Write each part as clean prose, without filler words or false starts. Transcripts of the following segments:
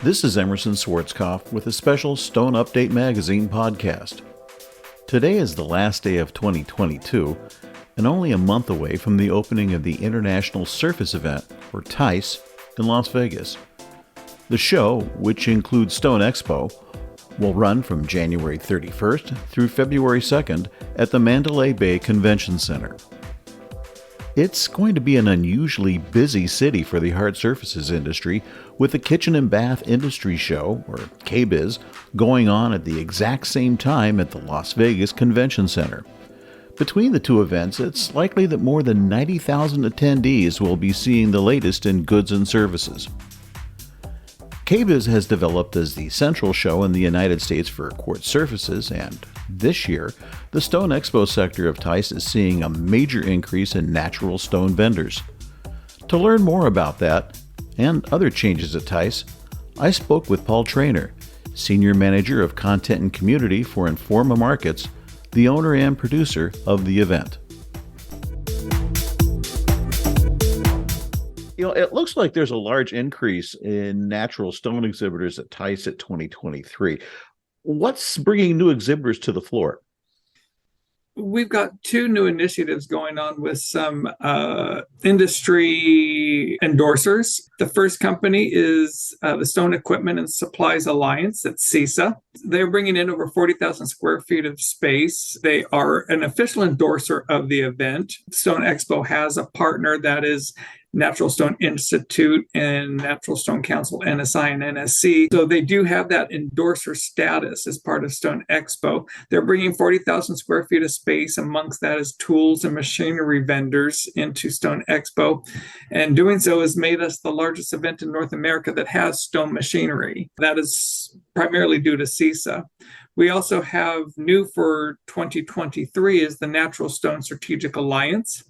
This is Emerson Schwarzkopf with a special Stone Update Magazine podcast. Today is the last day of 2022 and only a month away from the opening of the International Surface Event, or Tise, in Las Vegas. The show, which includes StonExpo, will run from January 31st through February 2nd at the Mandalay Bay Convention Center. It's going to be an unusually busy city for the hard surfaces industry, with the Kitchen and Bath Industry Show, or KBIS, going on at the exact same time at the Las Vegas Convention Center. Between the two events, it's likely that more than 90,000 attendees will be seeing the latest in goods and services. KBIS has developed as the central show in the United States for quartz surfaces, and this year, the StonExpo sector of Tise is seeing a major increase in natural stone vendors. To learn more about that, and other changes at Tise, I spoke with Paul Trainer, Senior Manager of Content and Community for Informa Markets, the owner and producer of the event. It looks like there's a large increase in natural stone exhibitors at Tise at 2023. What's bringing new exhibitors to the floor? We've got two new initiatives going on with some industry endorsers. The first company is the Stone Equipment and Supplies Alliance, that's Tise. They're bringing in over 40,000 square feet of space. They are an official endorser of the event. StonExpo has a partner that is Natural Stone Institute and Natural Stone Council, NSI and NSC. So they do have that endorser status as part of StonExpo. They're bringing 40,000 square feet of space. Amongst that is tools and machinery vendors into StonExpo. And doing so has made us the largest event in North America that has stone machinery. That is primarily due to Tise. We also have new for 2023 is the Natural Stone Strategic Alliance.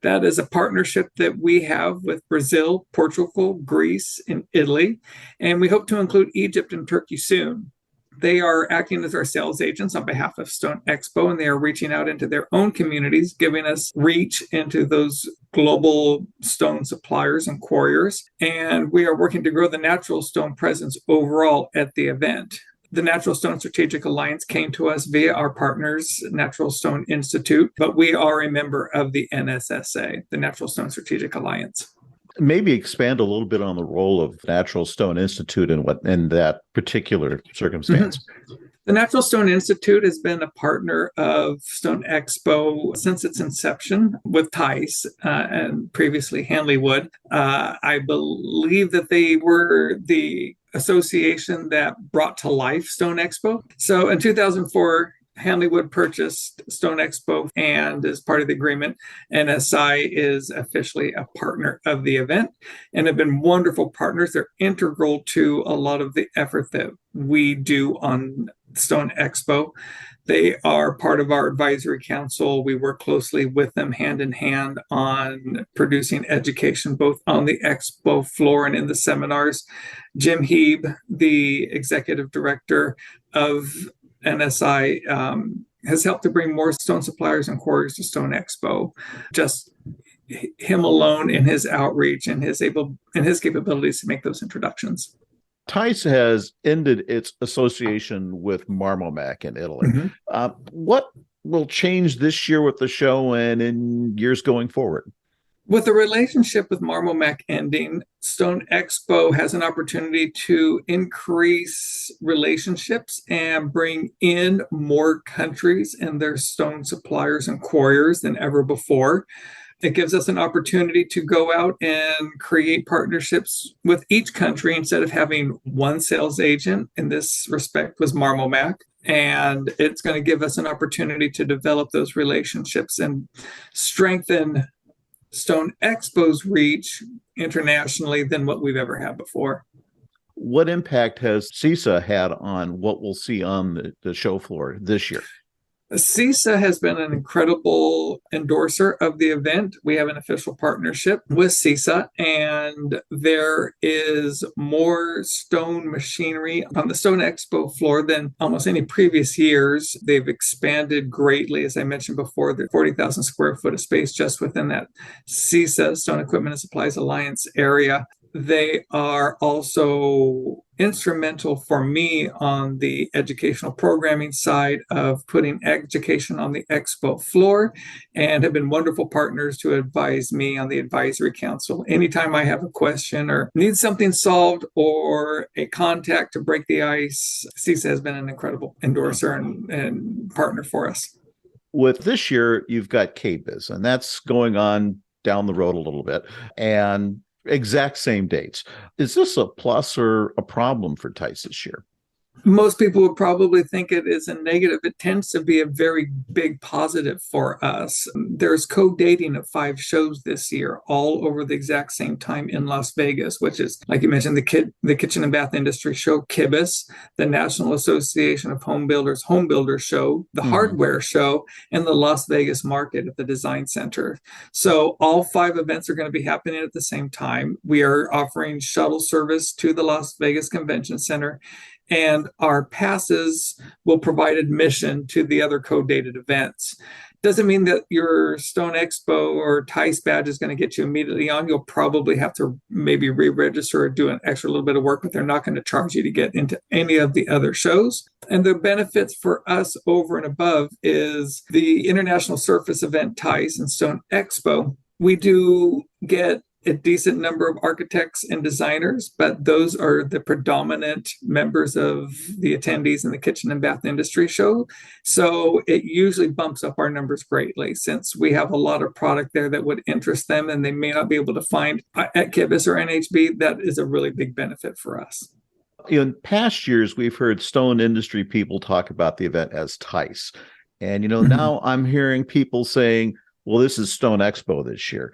That is a partnership that we have with Brazil, Portugal, Greece, and Italy, and we hope to include Egypt and Turkey soon. They are acting as our sales agents on behalf of StonExpo, and they are reaching out into their own communities, giving us reach into those global stone suppliers and quarriers. And we are working to grow the natural stone presence overall at the event. The Natural Stone Strategic Alliance came to us via our partners, Natural Stone Institute, but we are a member of the NSSA, the Natural Stone Strategic Alliance. Maybe expand a little bit on the role of Natural Stone Institute and what in that particular circumstance. Mm-hmm. The Natural Stone Institute has been a partner of StonExpo since its inception with Tise and previously Hanley Wood. I believe that they were the association that brought to life StonExpo. So in 2004, Hanley Wood purchased StonExpo, and as part of the agreement, NSI is officially a partner of the event and have been wonderful partners. They're integral to a lot of the effort that we do on StonExpo. They are part of our advisory council. We work closely with them hand in hand on producing education, both on the expo floor and in the seminars. Jim Heeb, the executive director of NSI, has helped to bring more stone suppliers and quarries to StonExpo. Just him alone in his outreach and his capabilities to make those introductions. Tise has ended its association with Marmomac in Italy. Mm-hmm. What will change this year with the show and in years going forward? With the relationship with Marmomac ending, StonExpo has an opportunity to increase relationships and bring in more countries and their stone suppliers and quarriers than ever before. It gives us an opportunity to go out and create partnerships with each country instead of having one sales agent. In this respect was Marmomac. And it's going to give us an opportunity to develop those relationships and strengthen StonExpo's reach internationally than what we've ever had before. What impact has Tise had on what we'll see on the show floor this year? Tise has been an incredible endorser of the event. We have an official partnership with Tise, and there is more stone machinery on the StonExpo floor than almost any previous years. They've expanded greatly, as I mentioned before, the 40,000 square foot of space just within that Tise, Stone Equipment and Supplies Alliance area. They are also instrumental for me on the educational programming side of putting education on the expo floor, and have been wonderful partners to advise me on the advisory council. Anytime I have a question or need something solved or a contact to break the ice, Tise has been an incredible endorser and partner for us. With this year, you've got KBIS, and that's going on down the road a little bit, and exact same dates. Is this a plus or a problem for Tise this year? Most people would probably think it is a negative. It tends to be a very big positive for us. There's co-dating of 5 shows this year, all over the exact same time in Las Vegas, which is, like you mentioned, the Kitchen and Bath Industry Show, KBIS, the National Association of Home Builders Home Builder Show, the Hardware Show, and the Las Vegas Market at the Design Center. So all 5 events are going to be happening at the same time. We are offering shuttle service to the Las Vegas Convention Center, and our passes will provide admission to the other co-dated events. Doesn't mean that your StonExpo or Tise badge is going to get you immediately on. You'll probably have to maybe re-register or do an extra little bit of work, but they're not going to charge you to get into any of the other shows. And the benefits for us over and above is the International Surface event, Tise and StonExpo. We do get a decent number of architects and designers, but those are the predominant members of the attendees in the Kitchen and Bath Industry Show. So it usually bumps up our numbers greatly, since we have a lot of product there that would interest them and they may not be able to find at KBIS or NHB. That is a really big benefit for us. In past years, we've heard stone industry people talk about the event as Tise. And, now I'm hearing people saying, well, this is StonExpo this year.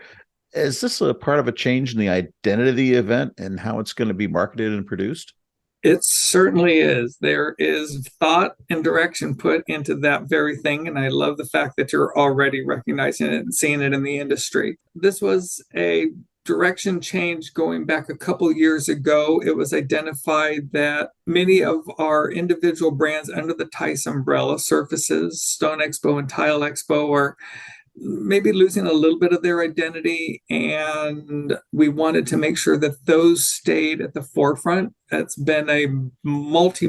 Is this a part of a change in the identity of the event and how it's going to be marketed and produced? It certainly is. There is thought and direction put into that very thing. And I love the fact that you're already recognizing it and seeing it in the industry. This was a direction change going back a couple years ago. It was identified that many of our individual brands under the Tise umbrella, Surfaces, StonExpo, and Tile Expo, are maybe losing a little bit of their identity, and we wanted to make sure that those stayed at the forefront. That's been a multi-year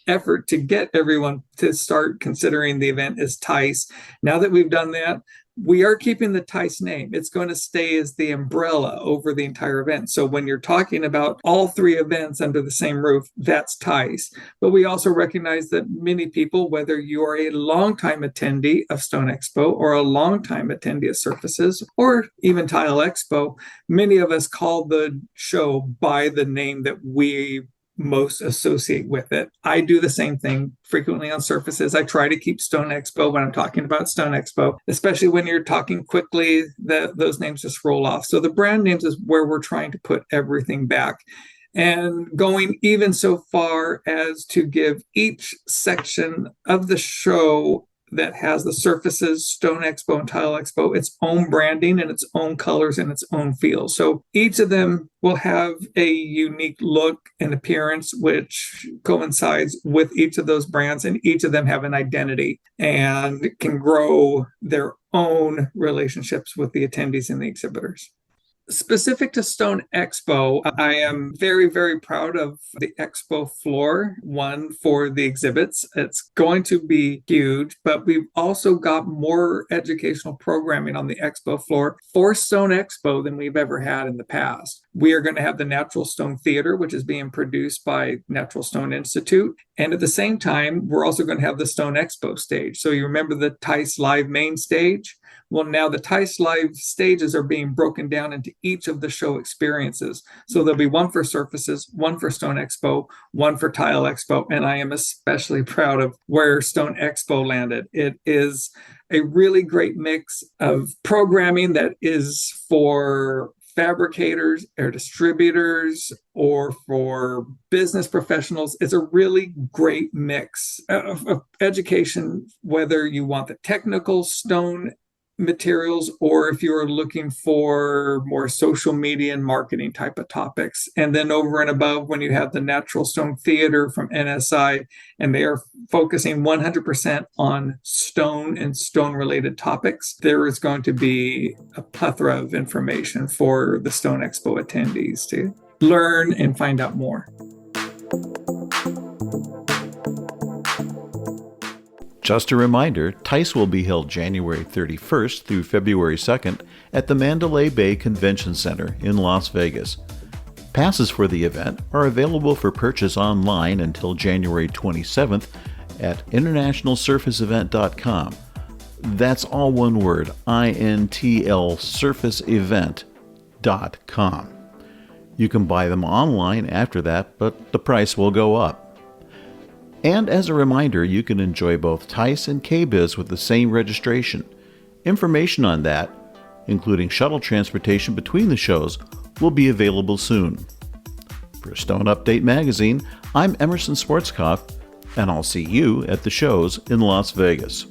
effort to get everyone to start considering the event as Tise. Now that we've done that, we are keeping the Tise name. It's going to stay as the umbrella over the entire event. So when you're talking about all 3 events under the same roof, that's Tise. But we also recognize that many people, whether you are a longtime attendee of StonExpo or a longtime attendee of Surfaces or even Tile Expo, many of us call the show by the name that we most associate with it. I do the same thing frequently on Surfaces. I try to keep StonExpo when I'm talking about StonExpo, especially when you're talking quickly, those names just roll off. So the brand names is where we're trying to put everything back, and going even so far as to give each section of the show that has the Surfaces, StonExpo, and Tile Expo its own branding and its own colors and its own feel. So each of them will have a unique look and appearance which coincides with each of those brands, and each of them have an identity and can grow their own relationships with the attendees and the exhibitors. Specific to StonExpo, I am very, very proud of the expo floor, one for the exhibits. It's going to be huge, but we've also got more educational programming on the expo floor for StonExpo than we've ever had in the past. We are going to have the Natural Stone Theater, which is being produced by Natural Stone Institute. And at the same time, we're also going to have the StonExpo stage. So you remember the Tise Live main stage? Well, now the Tise Live stages are being broken down into each of the show experiences. So there'll be one for Surfaces, one for StonExpo, one for Tile Expo. And I am especially proud of where StonExpo landed. It is a really great mix of programming that is for fabricators or distributors or for business professionals. It's a really great mix of education, whether you want the technical stone materials or if you're looking for more social media and marketing type of topics. And then over and above, when you have the Natural Stone Theater from NSI, and they are focusing 100% on stone and stone related topics, there is going to be a plethora of information for the StonExpo attendees too. learn and find out more. Just a reminder, Tise will be held January 31st through February 2nd at the Mandalay Bay Convention Center in Las Vegas. Passes for the event are available for purchase online until January 27th at internationalsurfaceevent.com. That's all one word, INTL surfaceevent.com. You can buy them online after that, but the price will go up. And as a reminder, you can enjoy both Tise and KBIS with the same registration. Information on that, including shuttle transportation between the shows, will be available soon. For Stone Update Magazine, I'm Emerson Schwarzkopf, and I'll see you at the shows in Las Vegas.